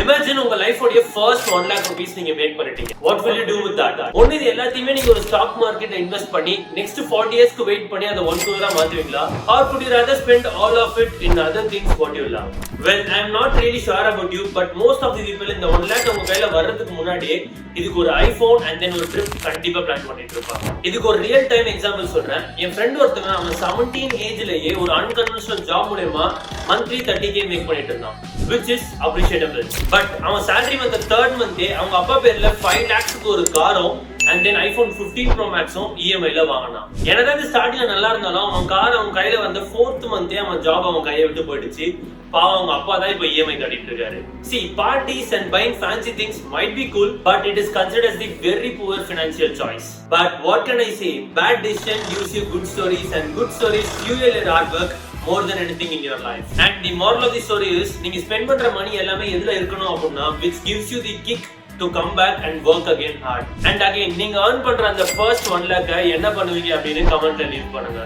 Imagine உங்க life உடைய first 1 lakh rupees நீங்க மேக் பண்ணிட்டீங்க. What will you do with that? ஒன்னு இது எல்லாத்தையுமே நீங்க ஒரு ஸ்டாக் மார்க்கெட்ல இன்வெஸ்ட் பண்ணி next 40 yearsக்கு வெயிட் பண்ணி அதை 1 crore மாத்துவீங்களா? Or could you rather spend all of it in other things what you love? Well, I am not really sure about you, but most of the people இந்த 1 lakh உங்க கையில வர்றதுக்கு முன்னாடியே இதுக்கு ஒரு iPhone and then ஒரு trip கண்டிப்பா plan பண்ணிட்டு இருப்பாங்க. இதுக்கு ஒரு ரியல் டைம் எக்ஸாம்பிள் சொல்றேன். என் ஃப்ரெண்ட் ஒருத்தவன் அவன் 17 ஏஜ்லயே ஒரு அன்கன்வென்ஷனல் ஜாப் மூலமா மந்த்லி 30k மேக் பண்ணிட்டு இருந்தான், which is appreciable. பட் அவன் salary வந்த third month அவங்க அப்பா பேர்ல 5 lakhsக்கு ஒரு காரும் and then iPhone 15 Pro Maxும் EMI ல வாங்கினான். என்னதான் ஸ்டார்டிங்ல நல்லா இருந்தாலும் அவன் கார் அவன் கையில வந்த 4th month அவன் ஜாப் அவன் கையை விட்டு போயிடுச்சு. பாவம் அவங்க அப்பா தான் இப்ப EMI கட்டிட்டு இருக்காரு. See, parties and buying fancy things might be cool, but it is considered as the very poor financial choice. But what can I say? Bad decision gives you good stories and good stories fuel your hard work more than anything in your life. And the moral of the story is நீங்க spend பண்ற மணி எல்லாமே எதுல இருக்கணும் அப்படின்னா which gives you the kick to come back and work again hard. And again நீங்க earn பண்ற அந்த first 1 lakh என்ன பண்ணுவீங்க அப்படின்னு கமெண்ட்ல லீவ் பண்ணுங்க.